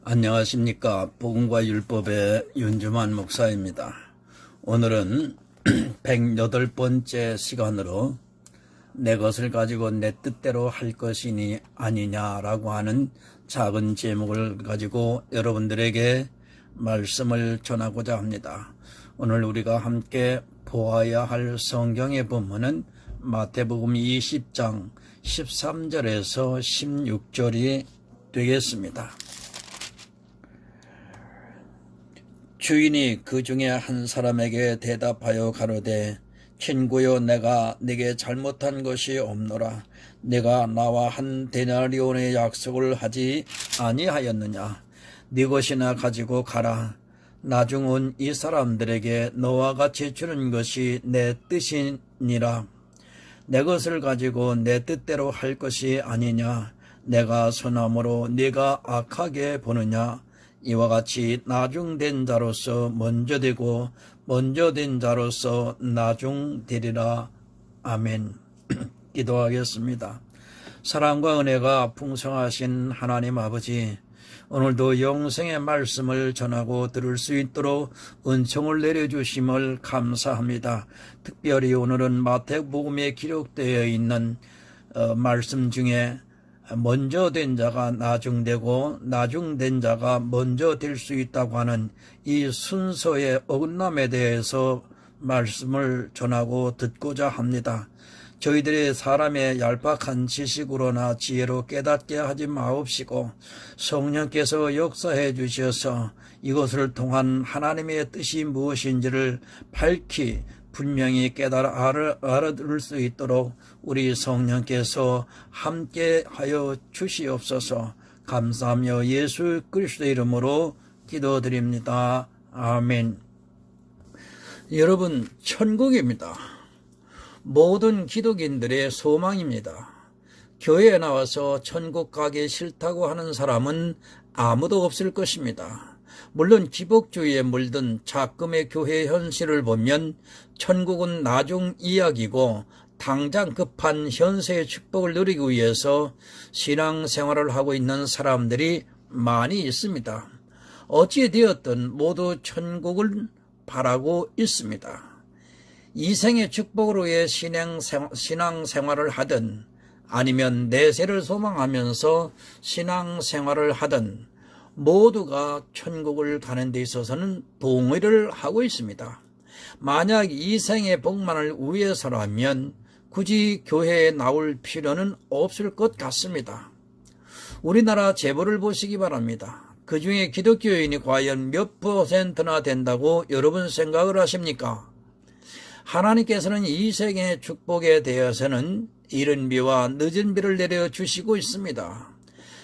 안녕하십니까. 복음과 율법의 윤주만 목사입니다. 오늘은 108번째 시간으로 내 것을 가지고 내 뜻대로 할 것이니 아니냐라고 하는 작은 제목을 가지고 여러분들에게 말씀을 전하고자 합니다. 오늘 우리가 함께 보아야 할 성경의 본문은 마태복음 20장 13절에서 16절이 되겠습니다. 주인이 그 중에 한 사람에게 대답하여 가로되 친구여, 내가 네게 잘못한 것이 없노라. 네가 나와 한 데나리온의 약속을 하지 아니하였느냐? 네 것이나 가지고 가라. 나중은 이 사람들에게 너와 같이 주는 것이 내 뜻이니라. 내 것을 가지고 내 뜻대로 할 것이 아니냐? 내가 선함으로 네가 악하게 보느냐? 이와 같이 나중된 자로서 먼저 되고 먼저 된 자로서 나중되리라. 아멘. 기도하겠습니다. 사랑과 은혜가 풍성하신 하나님 아버지, 오늘도 영생의 말씀을 전하고 들을 수 있도록 은총을 내려주심을 감사합니다. 특별히 오늘은 마태복음에 기록되어 있는 말씀 중에 먼저 된 자가 나중되고 나중된 자가 먼저 될 수 있다고 하는 이 순서의 어긋남에 대해서 말씀을 전하고 듣고자 합니다. 저희들의 사람의 얄팍한 지식으로나 지혜로 깨닫게 하지 마옵시고 성령께서 역사해 주셔서 이것을 통한 하나님의 뜻이 무엇인지를 밝히 분명히 깨달아 알아들을 수 있도록 우리 성령께서 함께하여 주시옵소서. 감사하며 예수 그리스도의 이름으로 기도드립니다. 아멘. 여러분, 천국입니다. 모든 기독인들의 소망입니다. 교회에 나와서 천국 가기 싫다고 하는 사람은 아무도 없을 것입니다. 물론 기복주의에 물든 작금의 교회 현실을 보면 천국은 나중 이야기고 당장 급한 현세의 축복을 누리기 위해서 신앙생활을 하고 있는 사람들이 많이 있습니다. 어찌되었든 모두 천국을 바라고 있습니다. 이생의 축복으로 의 신앙생활을 하든 아니면 내세를 소망하면서 신앙생활을 하든 모두가 천국을 가는 데 있어서는 동의를 하고 있습니다. 만약 이생의 복만을 위해서라면 굳이 교회에 나올 필요는 없을 것 같습니다. 우리나라 재벌을 보시기 바랍니다. 그 중에 기독교인이 과연 몇 %나 된다고 여러분 생각을 하십니까? 하나님께서는 이 세계의 축복에 대해서는 이른 비와 늦은 비를 내려주시고 있습니다.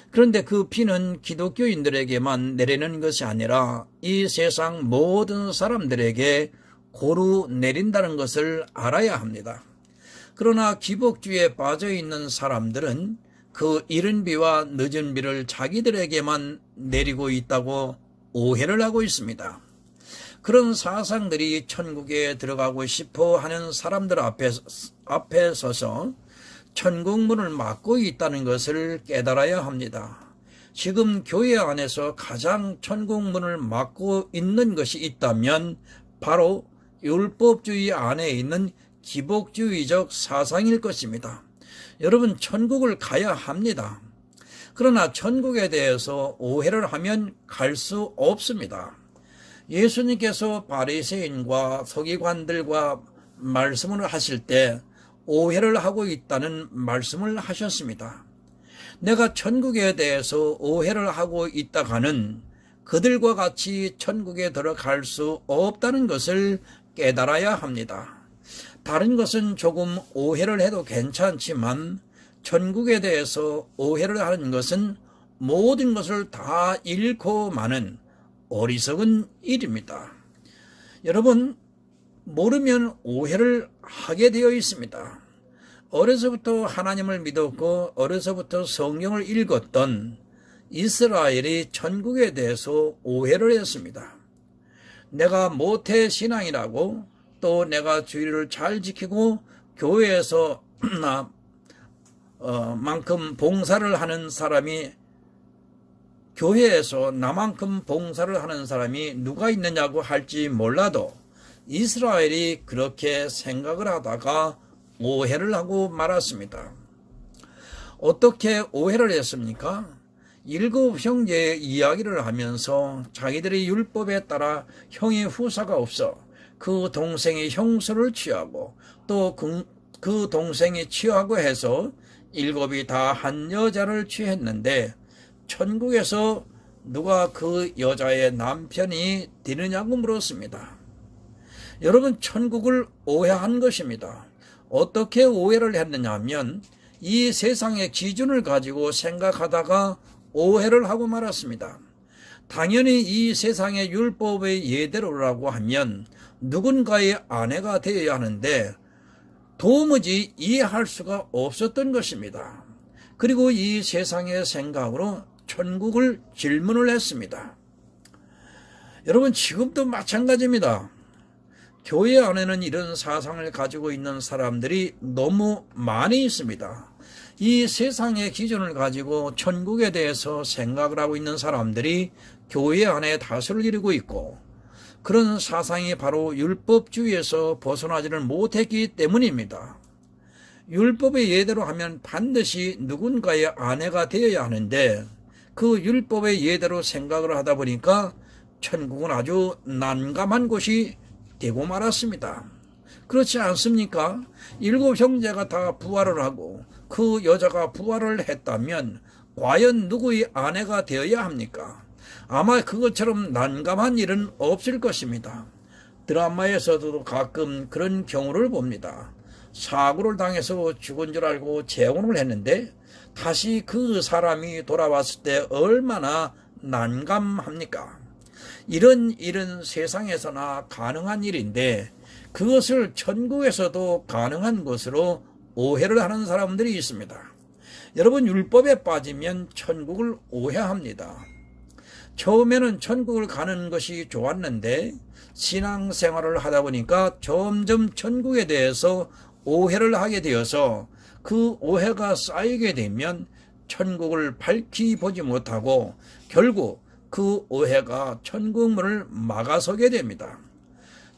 그런데 그 비는 기독교인들에게만 내리는 것이 아니라 이 세상 모든 사람들에게 고루 내린다는 것을 알아야 합니다. 그러나 기복주의에 빠져있는 사람들은 그 이른 비와 늦은 비를 자기들에게만 내리고 있다고 오해를 하고 있습니다. 그런 사상들이 천국에 들어가고 싶어 하는 사람들 앞에 서서 천국 문을 막고 있다는 것을 깨달아야 합니다. 지금 교회 안에서 가장 천국 문을 막고 있는 것이 있다면 바로 율법주의 안에 있는 기복주의적 사상일 것입니다. 여러분, 천국을 가야 합니다. 그러나 천국에 대해서 오해를 하면 갈 수 없습니다. 예수님께서 바리새인과 서기관들과 말씀을 하실 때 오해를 하고 있다는 말씀을 하셨습니다. 내가 천국에 대해서 오해를 하고 있다가는 그들과 같이 천국에 들어갈 수 없다는 것을 깨달아야 합니다. 다른 것은 조금 오해를 해도 괜찮지만 천국에 대해서 오해를 하는 것은 모든 것을 다 잃고 마는 어리석은 일입니다. 여러분, 모르면 오해를 하게 되어 있습니다. 어려서부터 하나님을 믿었고 어려서부터 성경을 읽었던 이스라엘이 천국에 대해서 오해를 했습니다. 내가 모태신앙이라고, 또 내가 주의를 잘 지키고 교회에서 만큼 봉사를 하는 사람이 교회에서 나만큼 봉사를 하는 사람이 누가 있느냐고 할지 몰라도 이스라엘이 그렇게 생각을 하다가 오해를 하고 말았습니다. 어떻게 오해를 했습니까? 7 형제의 이야기를 하면서 자기들의 율법에 따라 형의 후사가 없어 그 동생이 형수를 취하고 또 그 동생이 취하고 해서 7이 다 한 여자를 취했는데 천국에서 누가 그 여자의 남편이 되느냐고 물었습니다. 여러분, 천국을 오해한 것입니다. 어떻게 오해를 했느냐 하면 이 세상의 기준을 가지고 생각하다가 오해를 하고 말았습니다. 당연히 이 세상의 율법의 예대로라고 하면 누군가의 아내가 되어야 하는데 도무지 이해할 수가 없었던 것입니다. 그리고 이 세상의 생각으로 천국을 질문을 했습니다. 여러분, 지금도 마찬가지입니다. 교회 안에는 이런 사상을 가지고 있는 사람들이 너무 많이 있습니다. 이 세상의 기준을 가지고 천국에 대해서 생각을 하고 있는 사람들이 교회 안에 다수를 이루고 있고, 그런 사상이 바로 율법주의에서 벗어나지를 못했기 때문입니다. 율법의 예대로 하면 반드시 누군가의 아내가 되어야 하는데 그 율법의 예대로 생각을 하다 보니까 천국은 아주 난감한 곳이 되고 말았습니다. 그렇지 않습니까? 7 형제가 다 부활을 하고 그 여자가 부활을 했다면 과연 누구의 아내가 되어야 합니까? 아마 그것처럼 난감한 일은 없을 것입니다. 드라마에서도 가끔 그런 경우를 봅니다. 사고를 당해서 죽은 줄 알고 재혼을 했는데 다시 그 사람이 돌아왔을 때 얼마나 난감합니까? 이런 일은 세상에서나 가능한 일인데 그것을 천국에서도 가능한 것으로 오해를 하는 사람들이 있습니다. 여러분, 율법에 빠지면 천국을 오해합니다. 처음에는 천국을 가는 것이 좋았는데 신앙생활을 하다 보니까 점점 천국에 대해서 오해를 하게 되어서 그 오해가 쌓이게 되면 천국을 밝히 보지 못하고 결국 그 오해가 천국 문을 막아서게 됩니다.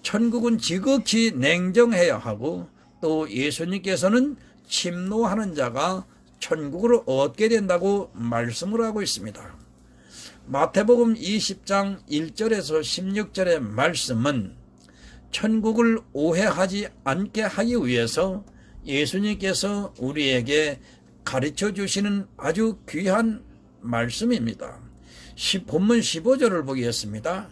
천국은 지극히 냉정해야 하고 또 예수님께서는 침노하는 자가 천국을 얻게 된다고 말씀을 하고 있습니다. 마태복음 20장 1절에서 16절의 말씀은 천국을 오해하지 않게 하기 위해서 예수님께서 우리에게 가르쳐 주시는 아주 귀한 말씀입니다. 본문 15절을 보겠습니다.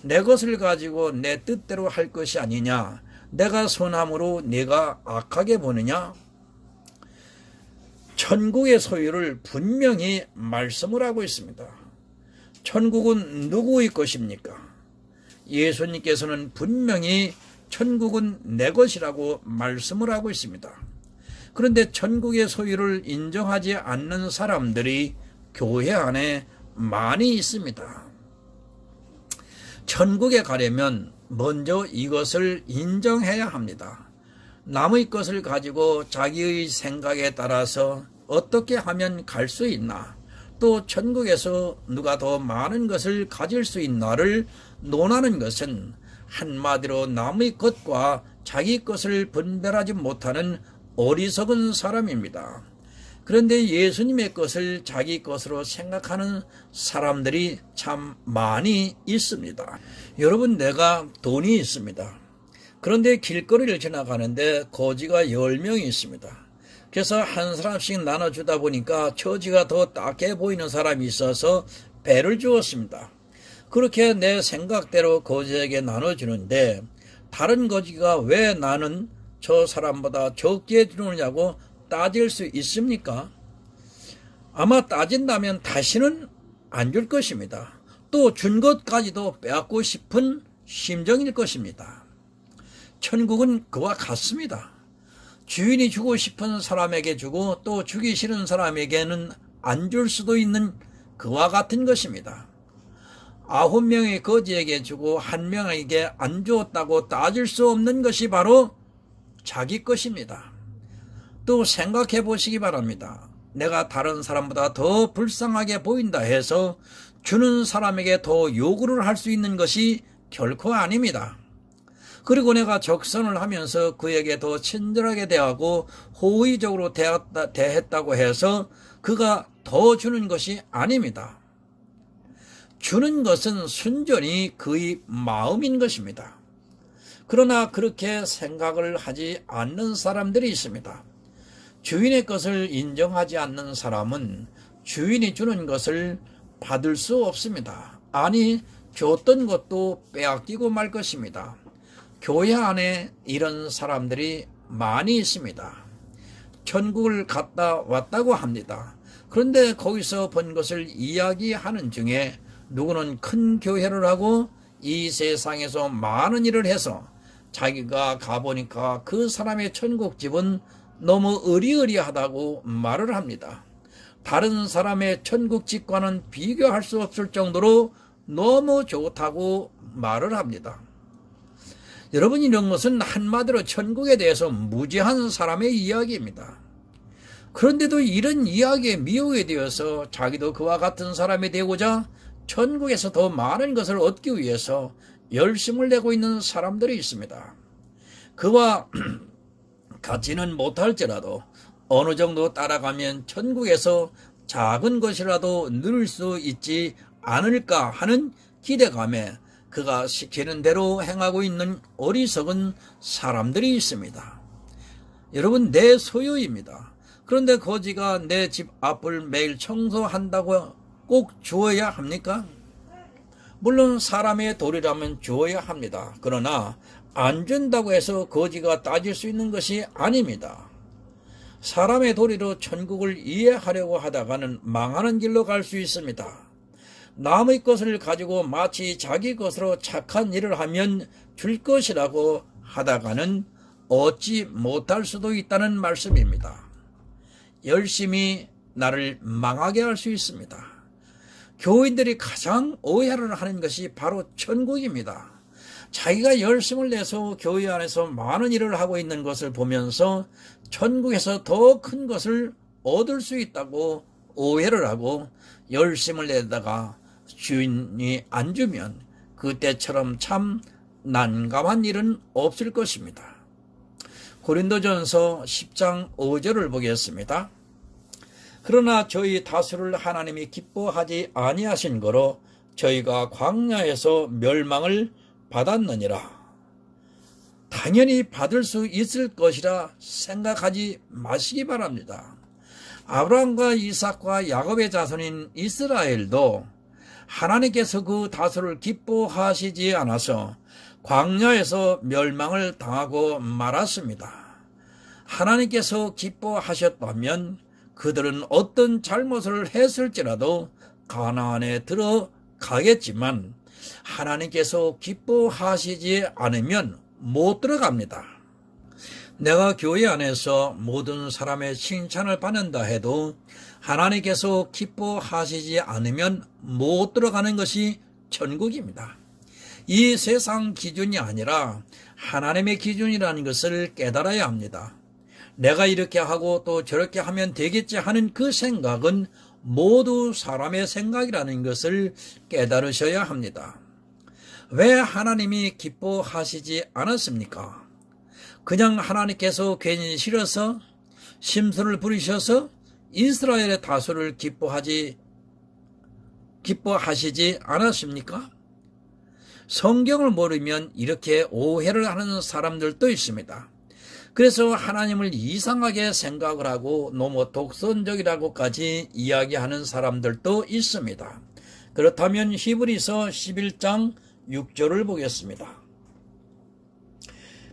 내 것을 가지고 내 뜻대로 할 것이 아니냐? 내가 선함으로 네가 악하게 보느냐? 천국의 소유를 분명히 말씀을 하고 있습니다. 천국은 누구의 것입니까? 예수님께서는 분명히 천국은 내 것이라고 말씀을 하고 있습니다. 그런데 천국의 소유를 인정하지 않는 사람들이 교회 안에 많이 있습니다. 천국에 가려면 먼저 이것을 인정해야 합니다. 남의 것을 가지고 자기의 생각에 따라서 어떻게 하면 갈 수 있나, 또 천국에서 누가 더 많은 것을 가질 수 있나를 논하는 것은 한마디로 남의 것과 자기 것을 분별하지 못하는 어리석은 사람입니다. 그런데 예수님의 것을 자기 것으로 생각하는 사람들이 참 많이 있습니다. 여러분, 내가 돈이 있습니다. 그런데 길거리를 지나가는데 거지가 10명이 있습니다. 그래서 한 사람씩 나눠주다 보니까 처지가 더 딱해 보이는 사람이 있어서 배를 주었습니다. 그렇게 내 생각대로 거지에게 나눠주는데 다른 거지가 왜 나는 저 사람보다 적게 주느냐고 따질 수 있습니까? 아마 따진다면 다시는 안 줄 것입니다. 또 준 것까지도 빼앗고 싶은 심정일 것입니다. 천국은 그와 같습니다. 주인이 주고 싶은 사람에게 주고 또 주기 싫은 사람에게는 안 줄 수도 있는 그와 같은 것입니다. 9명의 거지에게 주고 1명에게 안 주었다고 따질 수 없는 것이 바로 자기 것입니다. 또 생각해 보시기 바랍니다. 내가 다른 사람보다 더 불쌍하게 보인다 해서 주는 사람에게 더 요구를 할 수 있는 것이 결코 아닙니다. 그리고 내가 적선을 하면서 그에게 더 친절하게 대하고 호의적으로 대했다고 해서 그가 더 주는 것이 아닙니다. 주는 것은 순전히 그의 마음인 것입니다. 그러나 그렇게 생각을 하지 않는 사람들이 있습니다. 주인의 것을 인정하지 않는 사람은 주인이 주는 것을 받을 수 없습니다. 아니, 줬던 것도 빼앗기고 말 것입니다. 교회 안에 이런 사람들이 많이 있습니다. 천국을 갔다 왔다고 합니다. 그런데 거기서 본 것을 이야기하는 중에 누구는 큰 교회를 하고 이 세상에서 많은 일을 해서 자기가 가보니까 그 사람의 천국집은 너무 으리으리하다고 말을 합니다. 다른 사람의 천국집과는 비교할 수 없을 정도로 너무 좋다고 말을 합니다. 여러분, 이런 것은 한마디로 천국에 대해서 무지한 사람의 이야기입니다. 그런데도 이런 이야기에 미혹이 되어서 자기도 그와 같은 사람이 되고자 천국에서 더 많은 것을 얻기 위해서 열심을 내고 있는 사람들이 있습니다. 그와 같지는 못할지라도 어느 정도 따라가면 천국에서 작은 것이라도 누릴 수 있지 않을까 하는 기대감에 그가 시키는 대로 행하고 있는 어리석은 사람들이 있습니다. 여러분, 내 소유입니다. 그런데 거지가 내 집 앞을 매일 청소한다고 꼭 주어야 합니까? 물론 사람의 도리라면 주어야 합니다. 그러나 안 준다고 해서 거지가 따질 수 있는 것이 아닙니다. 사람의 도리로 천국을 이해하려고 하다가는 망하는 길로 갈 수 있습니다. 남의 것을 가지고 마치 자기 것으로 착한 일을 하면 줄 것이라고 하다가는 얻지 못할 수도 있다는 말씀입니다. 열심히 나를 망하게 할 수 있습니다. 교인들이 가장 오해를 하는 것이 바로 천국입니다. 자기가 열심을 내서 교회 안에서 많은 일을 하고 있는 것을 보면서 천국에서 더 큰 것을 얻을 수 있다고 오해를 하고 열심을 내다가 주인이 안 주면 그때처럼 참 난감한 일은 없을 것입니다. 고린도전서 10장 5절을 보겠습니다. 그러나 저희 다수를 하나님이 기뻐하지 아니하신 거로 저희가 광야에서 멸망을 받았느니라. 당연히 받을 수 있을 것이라 생각하지 마시기 바랍니다. 아브라함과 이삭과 야곱의 자손인 이스라엘도 하나님께서 그 다수를 기뻐하시지 않아서 광야에서 멸망을 당하고 말았습니다. 하나님께서 기뻐하셨다면 그들은 어떤 잘못을 했을지라도 가나안에 들어가겠지만 하나님께서 기뻐하시지 않으면 못 들어갑니다. 내가 교회 안에서 모든 사람의 칭찬을 받는다 해도 하나님께서 기뻐하시지 않으면 못 들어가는 것이 천국입니다. 이 세상 기준이 아니라 하나님의 기준이라는 것을 깨달아야 합니다. 내가 이렇게 하고 또 저렇게 하면 되겠지 하는 그 생각은 모두 사람의 생각이라는 것을 깨달으셔야 합니다. 왜 하나님이 기뻐하시지 않았습니까? 그냥 하나님께서 괜히 싫어서 심술을 부리셔서 이스라엘의 다수를 기뻐하시지 않았습니까? 성경을 모르면 이렇게 오해를 하는 사람들도 있습니다. 그래서 하나님을 이상하게 생각을 하고 너무 독선적이라고까지 이야기하는 사람들도 있습니다. 그렇다면 히브리서 11장 6절을 보겠습니다.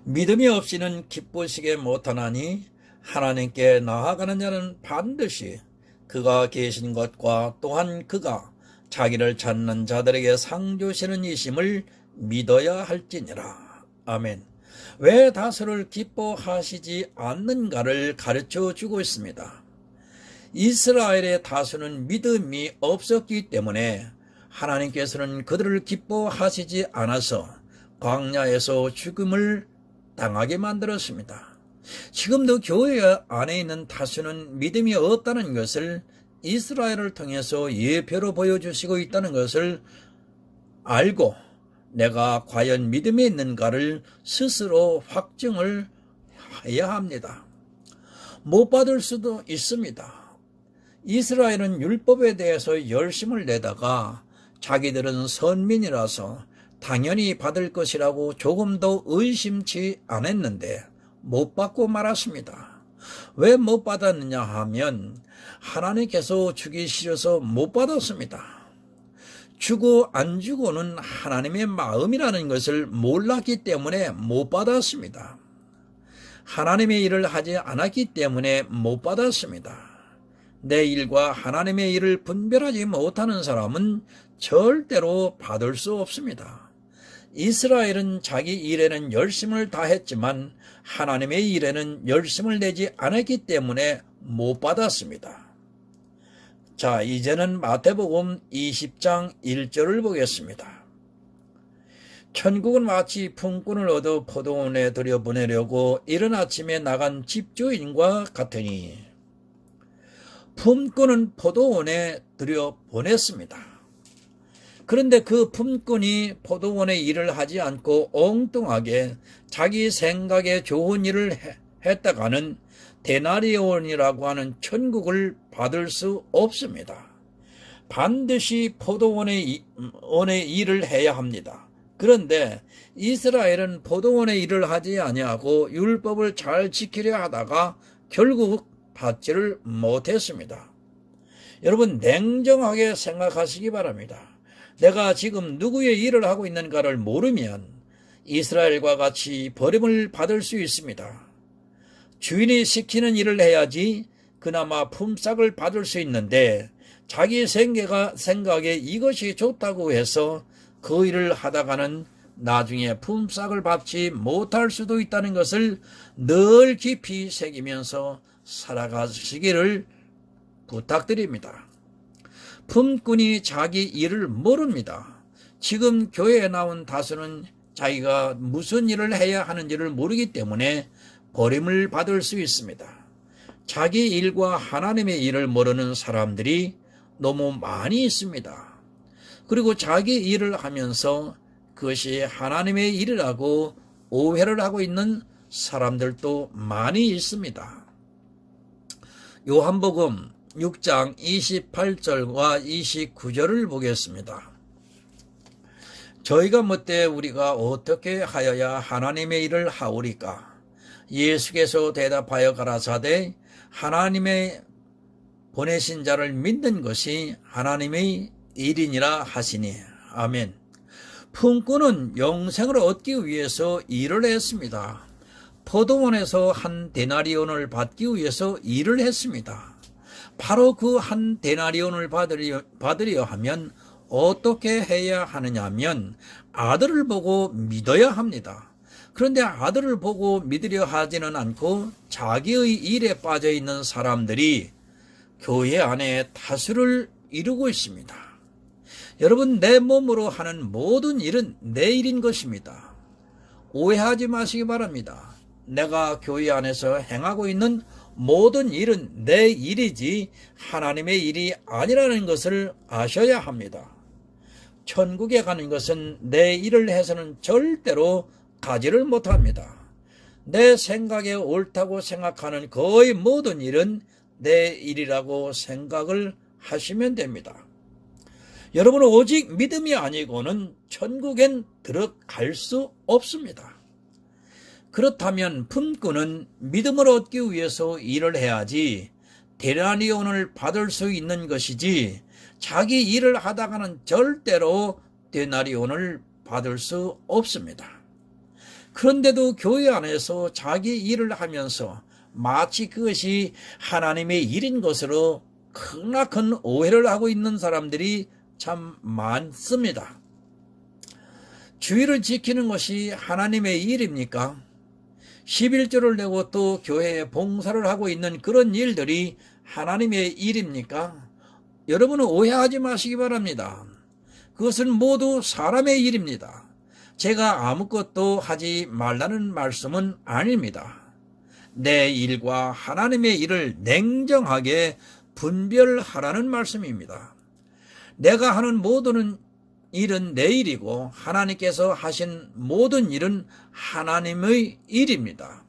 믿음이 없이는 기쁘시게 못하나니 하나님께 나아가는 자는 반드시 그가 계신 것과 또한 그가 자기를 찾는 자들에게 상 주시는 이심을 믿어야 할지니라. 아멘. 왜 다수를 기뻐하시지 않는가를 가르쳐 주고 있습니다. 이스라엘의 다수는 믿음이 없었기 때문에 하나님께서는 그들을 기뻐하시지 않아서 광야에서 죽음을 당하게 만들었습니다. 지금도 교회 안에 있는 다수는 믿음이 없다는 것을 이스라엘을 통해서 예표로 보여주시고 있다는 것을 알고 내가 과연 믿음에 있는가를 스스로 확증을 해야 합니다. 못 받을 수도 있습니다. 이스라엘은 율법에 대해서 열심을 내다가 자기들은 선민이라서 당연히 받을 것이라고 조금도 의심치 않았는데 못 받고 말았습니다. 왜 못 받았느냐 하면 하나님께서 주기 싫어서 못 받았습니다. 주고 안 주고는 하나님의 마음이라는 것을 몰랐기 때문에 못 받았습니다. 하나님의 일을 하지 않았기 때문에 못 받았습니다. 내 일과 하나님의 일을 분별하지 못하는 사람은 절대로 받을 수 없습니다. 이스라엘은 자기 일에는 열심을 다했지만 하나님의 일에는 열심을 내지 않았기 때문에 못 받았습니다. 자, 이제는 마태복음 20장 1절을 보겠습니다. 천국은 마치 품꾼을 얻어 포도원에 들여보내려고 이른 아침에 나간 집주인과 같으니, 품꾼은 포도원에 들여보냈습니다. 그런데 그 품꾼이 포도원의 일을 하지 않고 엉뚱하게 자기 생각에 좋은 일을 했다가는 데나리온이라고 하는 천국을 받을 수 없습니다. 반드시 포도원의 일을 해야 합니다. 그런데 이스라엘은 포도원의 일을 하지 아니하고 율법을 잘 지키려 하다가 결국 받지를 못했습니다. 여러분, 냉정하게 생각하시기 바랍니다. 내가 지금 누구의 일을 하고 있는가를 모르면 이스라엘과 같이 버림을 받을 수 있습니다. 주인이 시키는 일을 해야지 그나마 품삯을 받을 수 있는데, 자기 생각에 이것이 좋다고 해서 그 일을 하다가는 나중에 품삯을 받지 못할 수도 있다는 것을 늘 깊이 새기면서 살아가시기를 부탁드립니다. 품꾼이 자기 일을 모릅니다. 지금 교회에 나온 다수는 자기가 무슨 일을 해야 하는지를 모르기 때문에 버림을 받을 수 있습니다. 자기 일과 하나님의 일을 모르는 사람들이 너무 많이 있습니다. 그리고 자기 일을 하면서 그것이 하나님의 일이라고 오해를 하고 있는 사람들도 많이 있습니다. 요한복음 6장 28절과 29절을 보겠습니다. 저희가 묻되 우리가 어떻게 하여야 하나님의 일을 하오리까? 예수께서 대답하여 가라사대 하나님의 보내신 자를 믿는 것이 하나님의 일이니라 하시니. 아멘. 품꾼은 영생을 얻기 위해서 일을 했습니다. 포도원에서 한 데나리온을 받기 위해서 일을 했습니다. 바로 그 한 데나리온을 받으려 하면 어떻게 해야 하느냐 하면 아들을 보고 믿어야 합니다. 그런데 아들을 보고 믿으려 하지는 않고 자기의 일에 빠져 있는 사람들이 교회 안에 다수를 이루고 있습니다. 여러분, 내 몸으로 하는 모든 일은 내 일인 것입니다. 오해하지 마시기 바랍니다. 내가 교회 안에서 행하고 있는 모든 일은 내 일이지 하나님의 일이 아니라는 것을 아셔야 합니다. 천국에 가는 것은 내 일을 해서는 절대로 가지를 못합니다. 내 생각에 옳다고 생각하는 거의 모든 일은 내 일이라고 생각을 하시면 됩니다. 여러분은 오직 믿음이 아니고는 천국엔 들어갈 수 없습니다. 그렇다면 품꾼은 믿음을 얻기 위해서 일을 해야지 데나리온을 받을 수 있는 것이지, 자기 일을 하다가는 절대로 데나리온을 받을 수 없습니다. 그런데도 교회 안에서 자기 일을 하면서 마치 그것이 하나님의 일인 것으로 크나큰 오해를 하고 있는 사람들이 참 많습니다. 주의를 지키는 것이 하나님의 일입니까? 11조를 내고 또 교회에 봉사를 하고 있는 그런 일들이 하나님의 일입니까? 여러분은 오해하지 마시기 바랍니다. 그것은 모두 사람의 일입니다. 제가 아무것도 하지 말라는 말씀은 아닙니다. 내 일과 하나님의 일을 냉정하게 분별하라는 말씀입니다. 내가 하는 모든 일은 내 일이고 하나님께서 하신 모든 일은 하나님의 일입니다.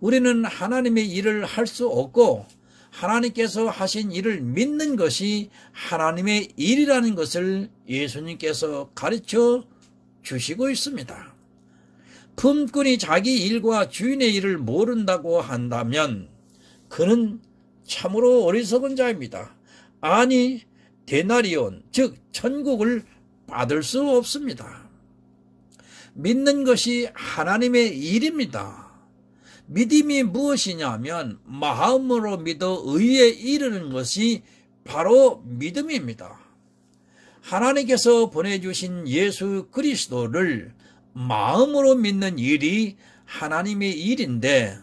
우리는 하나님의 일을 할 수 없고 하나님께서 하신 일을 믿는 것이 하나님의 일이라는 것을 예수님께서 가르쳐 주시고 있습니다. 품꾼이 자기 일과 주인의 일을 모른다고 한다면 그는 참으로 어리석은 자입니다. 아니, 데나리온, 즉 천국을 받을 수 없습니다. 믿는 것이 하나님의 일입니다. 믿음이 무엇이냐면 마음으로 믿어 의에 이르는 것이 바로 믿음입니다. 하나님께서 보내주신 예수 그리스도를 마음으로 믿는 일이 하나님의 일인데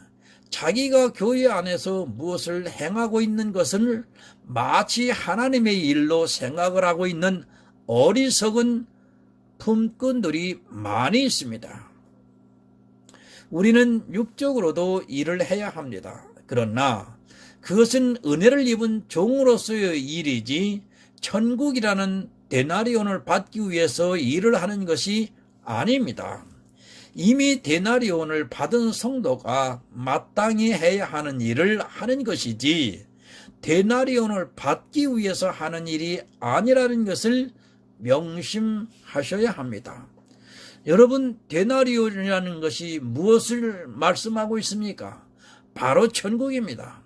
자기가 교회 안에서 무엇을 행하고 있는 것을 마치 하나님의 일로 생각을 하고 있는 어리석은 품꾼들이 많이 있습니다. 우리는 육적으로도 일을 해야 합니다. 그러나 그것은 은혜를 입은 종으로서의 일이지 천국이라는 데나리온을 받기 위해서 일을 하는 것이 아닙니다. 이미 데나리온을 받은 성도가 마땅히 해야 하는 일을 하는 것이지 데나리온을 받기 위해서 하는 일이 아니라는 것을 명심하셔야 합니다. 여러분, 데나리온이라는 것이 무엇을 말씀하고 있습니까? 바로 천국입니다.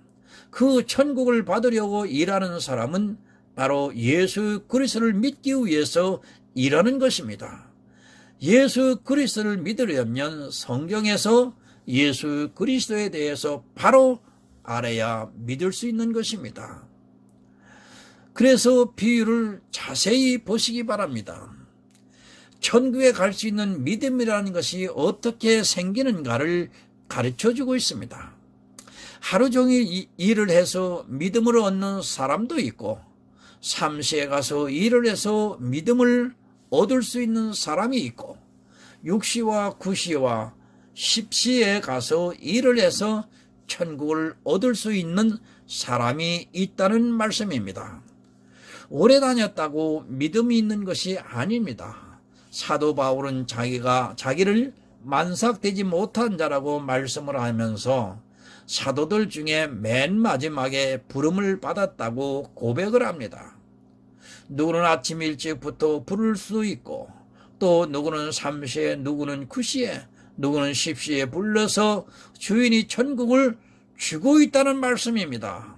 그 천국을 받으려고 일하는 사람은 바로 예수 그리스도를 믿기 위해서 일하는 것입니다. 예수 그리스도를 믿으려면 성경에서 예수 그리스도에 대해서 바로 알아야 믿을 수 있는 것입니다. 그래서 비유를 자세히 보시기 바랍니다. 천국에 갈 수 있는 믿음이라는 것이 어떻게 생기는가를 가르쳐주고 있습니다. 하루 종일 일을 해서 믿음을 얻는 사람도 있고 삼시에 가서 일을 해서 믿음을 얻을 수 있는 사람이 있고 6시와 9시와 10시에 가서 일을 해서 천국을 얻을 수 있는 사람이 있다는 말씀입니다. 오래 다녔다고 믿음이 있는 것이 아닙니다. 사도 바울은 자기를 만삭되지 못한 자라고 말씀을 하면서 사도들 중에 맨 마지막에 부름을 받았다고 고백을 합니다. 누구는 아침 일찍부터 부를 수 있고 또 누구는 3시에 누구는 9시에 누구는 10시에 불러서 주인이 천국을 주고 있다는 말씀입니다.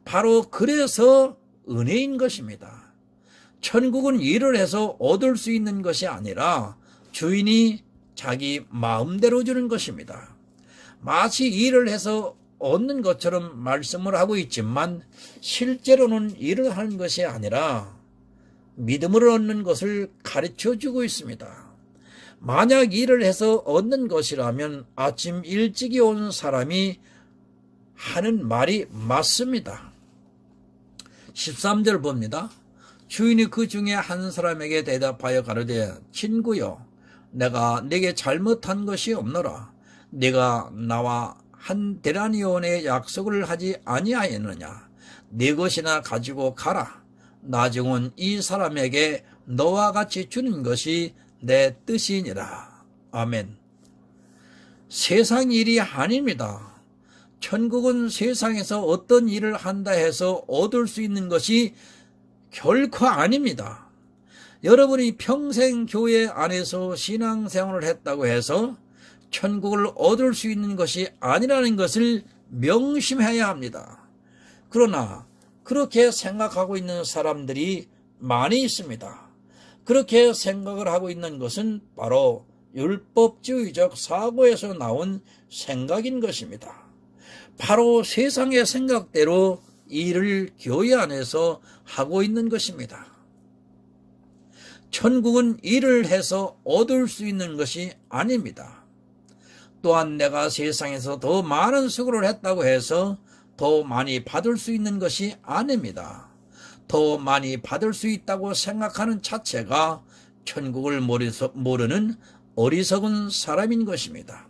바로 그래서 은혜인 것입니다. 천국은 일을 해서 얻을 수 있는 것이 아니라 주인이 자기 마음대로 주는 것입니다. 마치 일을 해서 얻는 것처럼 말씀을 하고 있지만 실제로는 일을 하는 것이 아니라 믿음을 얻는 것을 가르쳐 주고 있습니다. 만약 일을 해서 얻는 것이라면 아침 일찍이 온 사람이 하는 말이 맞습니다. 13절 봅니다. 주인이 그 중에 한 사람에게 대답하여 가로되 친구여 내가 네게 잘못한 것이 없노라. 네가 나와 한 데나리온의 약속을 하지 아니하였느냐. 네 것이나 가지고 가라. 나중은 이 사람에게 너와 같이 주는 것이 내 뜻이니라. 아멘. 세상 일이 아닙니다. 천국은 세상에서 어떤 일을 한다 해서 얻을 수 있는 것이 결코 아닙니다. 여러분이 평생 교회 안에서 신앙생활을 했다고 해서 천국을 얻을 수 있는 것이 아니라는 것을 명심해야 합니다. 그러나 그렇게 생각하고 있는 사람들이 많이 있습니다. 그렇게 생각을 하고 있는 것은 바로 율법주의적 사고에서 나온 생각인 것입니다. 바로 세상의 생각대로 일을 교회 안에서 하고 있는 것입니다. 천국은 일을 해서 얻을 수 있는 것이 아닙니다. 또한 내가 세상에서 더 많은 수고를 했다고 해서 더 많이 받을 수 있는 것이 아닙니다. 더 많이 받을 수 있다고 생각하는 자체가 천국을 모르는 어리석은 사람인 것입니다.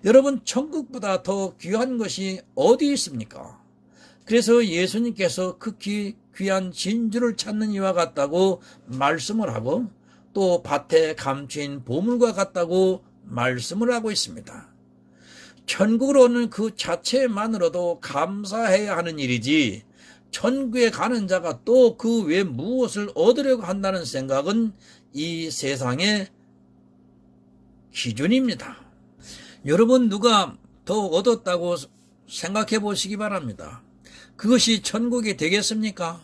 여러분, 천국보다 더 귀한 것이 어디 있습니까? 그래서 예수님께서 극히 귀한 진주를 찾는 이와 같다고 말씀을 하고 또 밭에 감추인 보물과 같다고 말씀을 하고 있습니다. 천국으로 오는 그 자체만으로도 감사해야 하는 일이지 천국에 가는 자가 또 그 외 무엇을 얻으려고 한다는 생각은 이 세상의 기준입니다. 여러분 누가 더 얻었다고 생각해 보시기 바랍니다. 그것이 천국이 되겠습니까?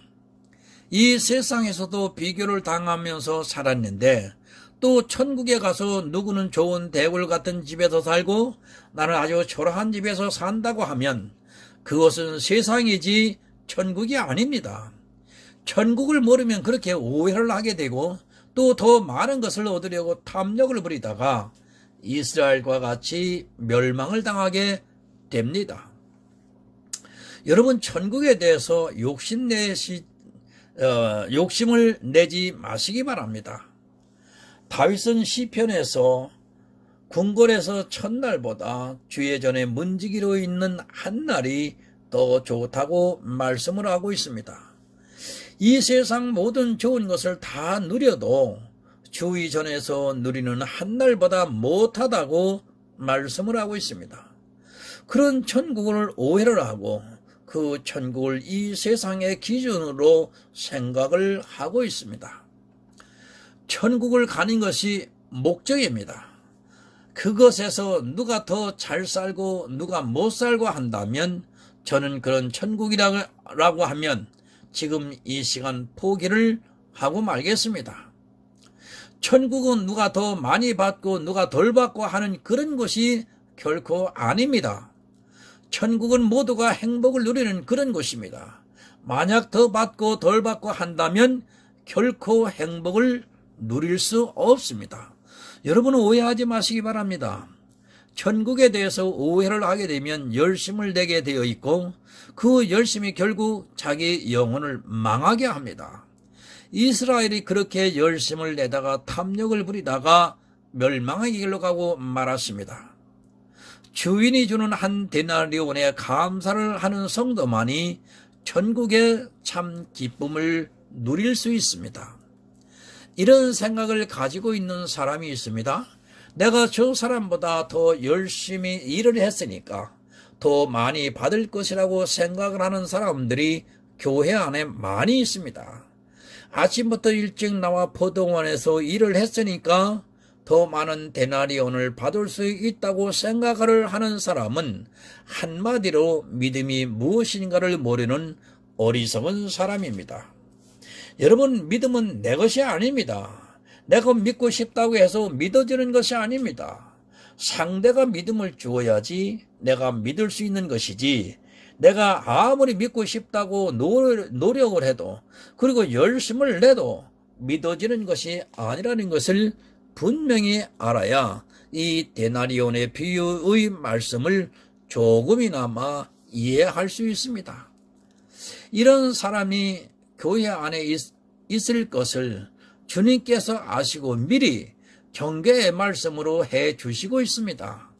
이 세상에서도 비교를 당하면서 살았는데 또 천국에 가서 누구는 좋은 대굴 같은 집에서 살고 나는 아주 초라한 집에서 산다고 하면 그것은 세상이지 천국이 아닙니다. 천국을 모르면 그렇게 오해를 하게 되고 또 더 많은 것을 얻으려고 탐욕을 부리다가 이스라엘과 같이 멸망을 당하게 됩니다. 여러분 천국에 대해서 욕심을 내지 마시기 바랍니다. 다윗은 시편에서 궁궐에서 첫날보다 주의 전에 문지기로 있는 한 날이 더 좋다고 말씀을 하고 있습니다. 이 세상 모든 좋은 것을 다 누려도 주의 전에서 누리는 한 날보다 못하다고 말씀을 하고 있습니다. 그런 천국을 오해를 하고 그 천국을 이 세상의 기준으로 생각을 하고 있습니다. 천국을 가는 것이 목적입니다. 그것에서 누가 더 잘 살고 누가 못 살고 한다면 저는 그런 천국이라고 하면 지금 이 시간 포기를 하고 말겠습니다. 천국은 누가 더 많이 받고 누가 덜 받고 하는 그런 것이 결코 아닙니다. 천국은 모두가 행복을 누리는 그런 곳입니다. 만약 더 받고 덜 받고 한다면 결코 행복을 누릴 수 없습니다. 여러분은 오해하지 마시기 바랍니다. 천국에 대해서 오해를 하게 되면 열심을 내게 되어 있고 그 열심이 결국 자기 영혼을 망하게 합니다. 이스라엘이 그렇게 열심을 내다가 탐욕을 부리다가 멸망의 길로 가고 말았습니다. 주인이 주는 한 데나리온에 감사를 하는 성도만이 천국의 참 기쁨을 누릴 수 있습니다. 이런 생각을 가지고 있는 사람이 있습니다. 내가 저 사람보다 더 열심히 일을 했으니까 더 많이 받을 것이라고 생각을 하는 사람들이 교회 안에 많이 있습니다. 아침부터 일찍 나와 포도원에서 일을 했으니까 더 많은 데나리온을 받을 수 있다고 생각을 하는 사람은 한마디로 믿음이 무엇인가를 모르는 어리석은 사람입니다. 여러분 믿음은 내 것이 아닙니다. 내가 믿고 싶다고 해서 믿어지는 것이 아닙니다. 상대가 믿음을 주어야지 내가 믿을 수 있는 것이지 내가 아무리 믿고 싶다고 노력을 해도 그리고 열심을 내도 믿어지는 것이 아니라는 것을 분명히 알아야 이 데나리온의 비유의 말씀을 조금이나마 이해할 수 있습니다. 이런 사람이 교회 안에 있을 것을 주님께서 아시고 미리 경계의 말씀으로 해 주시고 있습니다.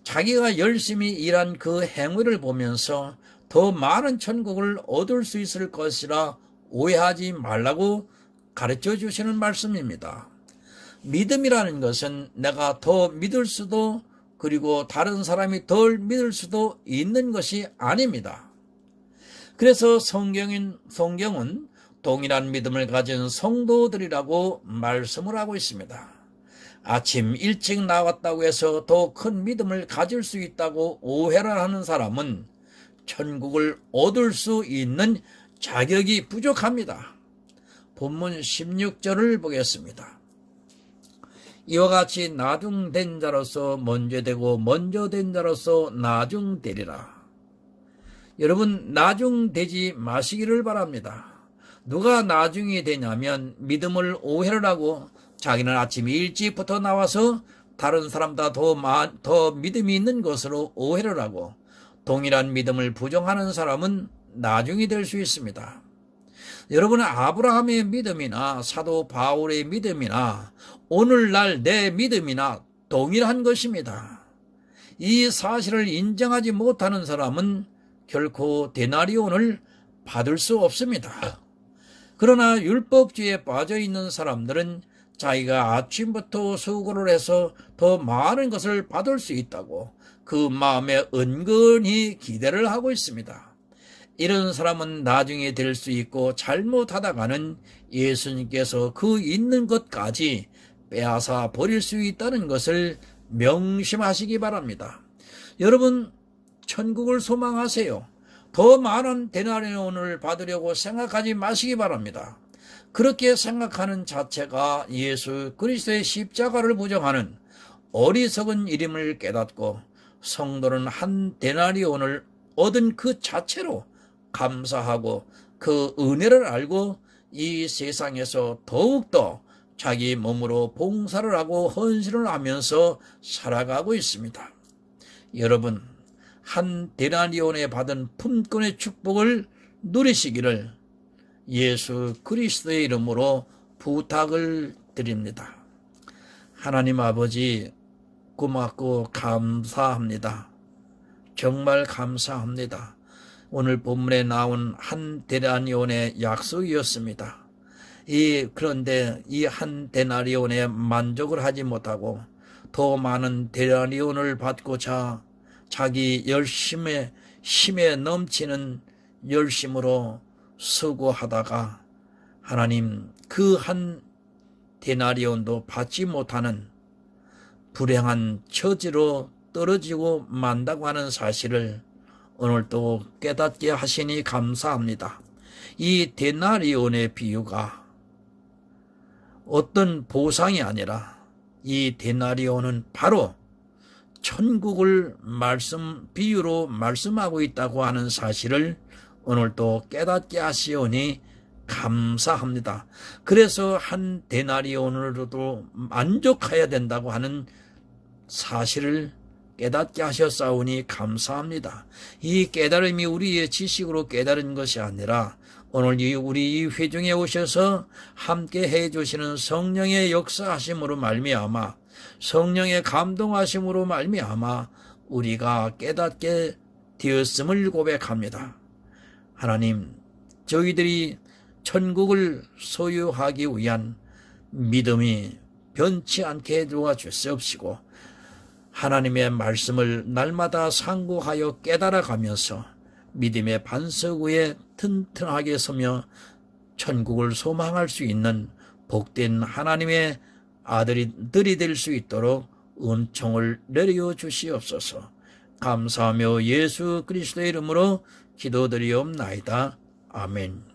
자기가 열심히 일한 그 행위를 보면서 더 많은 천국을 얻을 수 있을 것이라 오해하지 말라고 가르쳐 주시는 말씀입니다. 믿음이라는 것은 내가 더 믿을 수도 그리고 다른 사람이 덜 믿을 수도 있는 것이 아닙니다. 그래서 성경은 동일한 믿음을 가진 성도들이라고 말씀을 하고 있습니다. 아침 일찍 나왔다고 해서 더 큰 믿음을 가질 수 있다고 오해를 하는 사람은 천국을 얻을 수 있는 자격이 부족합니다. 본문 16절을 보겠습니다. 이와 같이 나중된 자로서 먼저 되고 먼저 된 자로서 나중되리라. 여러분 나중되지 마시기를 바랍니다. 누가 나중이 되냐면 믿음을 오해를 하고 자기는 아침 일찍부터 나와서 다른 사람보다 더 믿음이 있는 것으로 오해를 하고 동일한 믿음을 부정하는 사람은 나중이 될 수 있습니다. 여러분은 아브라함의 믿음이나 사도 바울의 믿음이나 오늘날 내 믿음이나 동일한 것입니다. 이 사실을 인정하지 못하는 사람은 결코 데나리온을 받을 수 없습니다. 그러나 율법주의에 빠져 있는 사람들은 자기가 아침부터 수고를 해서 더 많은 것을 받을 수 있다고 그 마음에 은근히 기대를 하고 있습니다. 이런 사람은 나중에 될 수 있고 잘못하다가는 예수님께서 그 있는 것까지 빼앗아 버릴 수 있다는 것을 명심하시기 바랍니다. 여러분, 천국을 소망하세요. 더 많은 데나리온을 받으려고 생각하지 마시기 바랍니다. 그렇게 생각하는 자체가 예수 그리스도의 십자가를 부정하는 어리석은 일임을 깨닫고 성도는 한 데나리온을 얻은 그 자체로 감사하고 그 은혜를 알고 이 세상에서 더욱더 자기 몸으로 봉사를 하고 헌신을 하면서 살아가고 있습니다. 여러분, 한 데나리온에 받은 품꾼의 축복을 누리시기를 예수 그리스도의 이름으로 부탁을 드립니다. 하나님 아버지, 고맙고 감사합니다. 정말 감사합니다. 오늘 본문에 나온 한 데나리온의 약속이었습니다. 그런데 이 한 데나리온에 만족을 하지 못하고 더 많은 데나리온을 받고자 자기 힘에 넘치는 열심으로 수고하다가 하나님 그 한 데나리온도 받지 못하는 불행한 처지로 떨어지고 만다고 하는 사실을 오늘도 깨닫게 하시니 감사합니다. 이 데나리온의 비유가 어떤 보상이 아니라 이 데나리온은 바로 천국을 비유로 말씀하고 있다고 하는 사실을 오늘도 깨닫게 하시오니 감사합니다. 그래서 한 데나리온으로도 만족해야 된다고 하는 사실을 깨닫게 하셨사오니 감사합니다. 이 깨달음이 우리의 지식으로 깨달은 것이 아니라 오늘 우리 이 회중에 오셔서 함께 해주시는 성령의 역사하심으로 말미암아 성령의 감동하심으로 말미암아 우리가 깨닫게 되었음을 고백합니다. 하나님, 저희들이 천국을 소유하기 위한 믿음이 변치 않게 도와주시옵시고 하나님의 말씀을 날마다 상고하여 깨달아가면서 믿음의 반석 위에 튼튼하게 서며 천국을 소망할 수 있는 복된 하나님의 아들들이 될 수 있도록 은총을 내려 주시옵소서. 감사하며 예수 그리스도의 이름으로 기도드리옵나이다. 아멘.